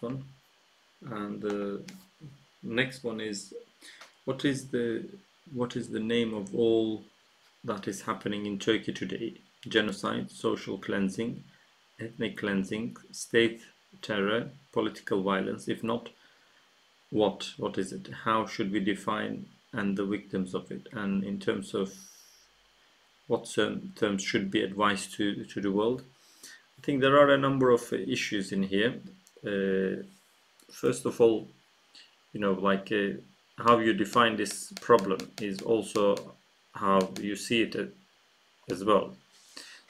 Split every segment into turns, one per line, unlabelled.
one. And the next one is, what is the name of all that is happening in Turkey today? Genocide, social cleansing, ethnic cleansing, state terror, political violence. If not, what is it? How should we define and the victims of it? And in terms of what terms should be advised to the world? I think there are a number of issues in here. First of all, like how you define this problem is also how you see it as well.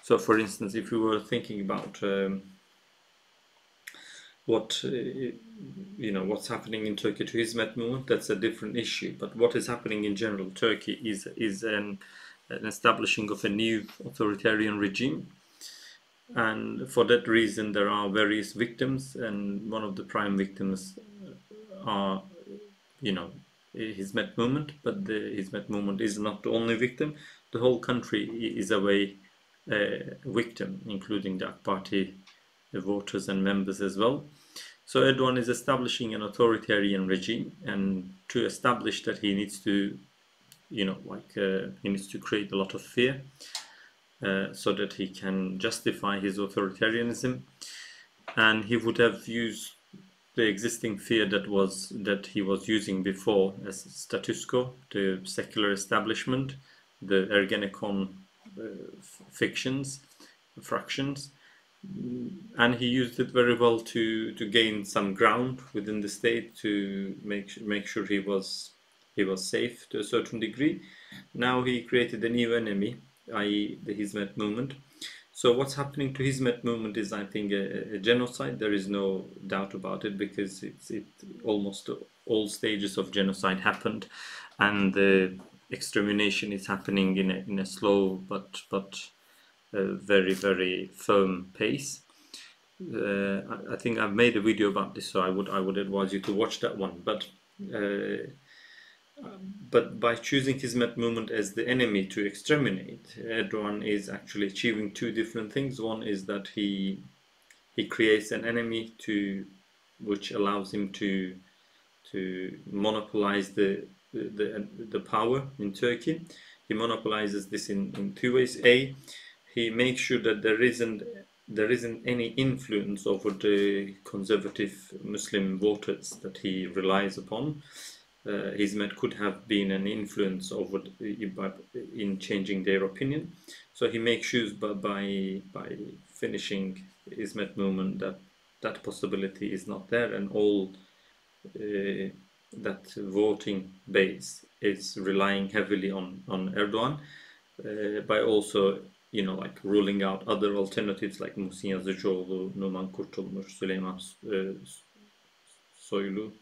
So, for instance, if we were thinking about what's happening in Turkey to Hizmet Movement, that's a different issue. But what is happening in general, Turkey is an establishing of a new authoritarian regime. And for that reason, there are various victims, and one of the prime victims are, Hizmet Movement. But the Hizmet Movement is not the only victim. The whole country is a way victim, including the AK Party voters and members as well. So Erdogan is establishing an authoritarian regime, and to establish that he needs to, he needs to create a lot of fear. So that he can justify his authoritarianism, and he would have used the existing fear that he was using before as status quo, the secular establishment, the Ergenekon fractions, and he used it very well to gain some ground within the state, to make sure he was safe to a certain degree. Now he created a new enemy, i.e. the Hizmet Movement. So what's happening to Hizmet Movement is, I think, a genocide. There is no doubt about it, because almost all stages of genocide happened, and the extermination is happening in a slow but very, very firm pace. I think I've made a video about this, so I would advise you to watch that one. But by choosing Hizmet Movement as the enemy to exterminate, Erdogan is actually achieving two different things. One is that he creates an enemy which allows him to monopolize the power in Turkey. He monopolizes this in two ways. A, he makes sure that there isn't any influence over the conservative Muslim voters that he relies upon. Hizmet could have been an influence over in changing their opinion. So he makes sure by finishing Hizmet Movement that possibility is not there, and all that voting base is relying heavily on Erdogan, by also ruling out other alternatives like Muhsin Yazıcıoğlu, Numan Kurtulmuş, Süleyman Soylu,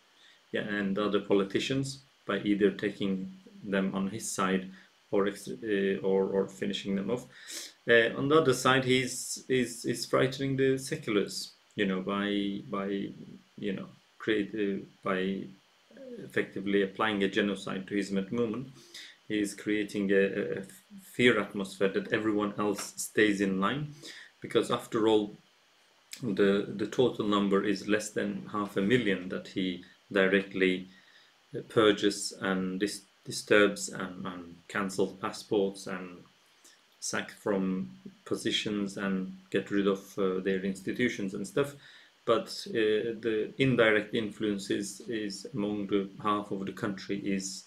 and other politicians, by either taking them on his side or finishing them off. On the other side, he's frightening the seculars, by effectively applying a genocide to Hizmet Movement. He is creating a fear atmosphere that everyone else stays in line, because after all, the total number is less than 500,000 that he directly purges and disturbs and cancels passports and sack from positions and get rid of their institutions and stuff. But the indirect influence is among the half of the country is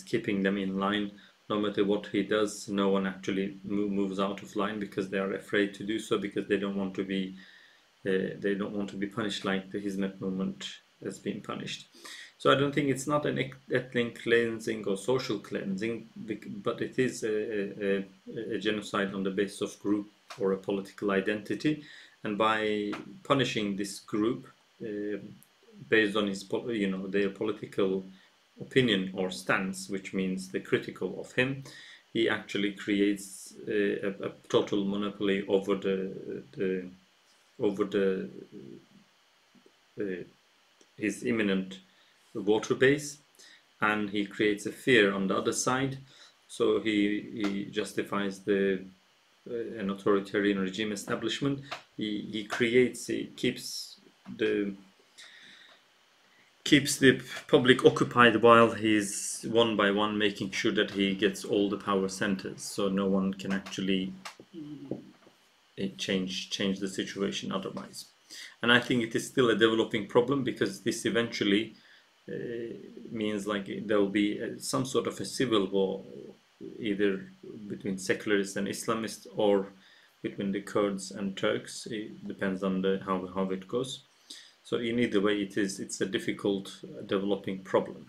keeping them in line. No matter what he does, no one actually moves out of line, because they are afraid to do so, because they don't want to be punished like the Hizmet Movement has been punished. So I don't think it's not an ethnic cleansing or social cleansing, but it is a genocide on the basis of group or a political identity. And by punishing this group based on their political opinion or stance, which means they're critical of him, he actually creates a total monopoly over his imminent voter base, and he creates a fear on the other side. So he justifies an authoritarian regime establishment. He keeps the keeps the public occupied while he's one by one making sure that he gets all the power centers, so no one can actually change the situation otherwise. And I think it is still a developing problem, because this eventually means like there will be some sort of a civil war, either between secularists and Islamists, or between the Kurds and Turks. It depends on how it goes. So in either way, it's a difficult developing problem.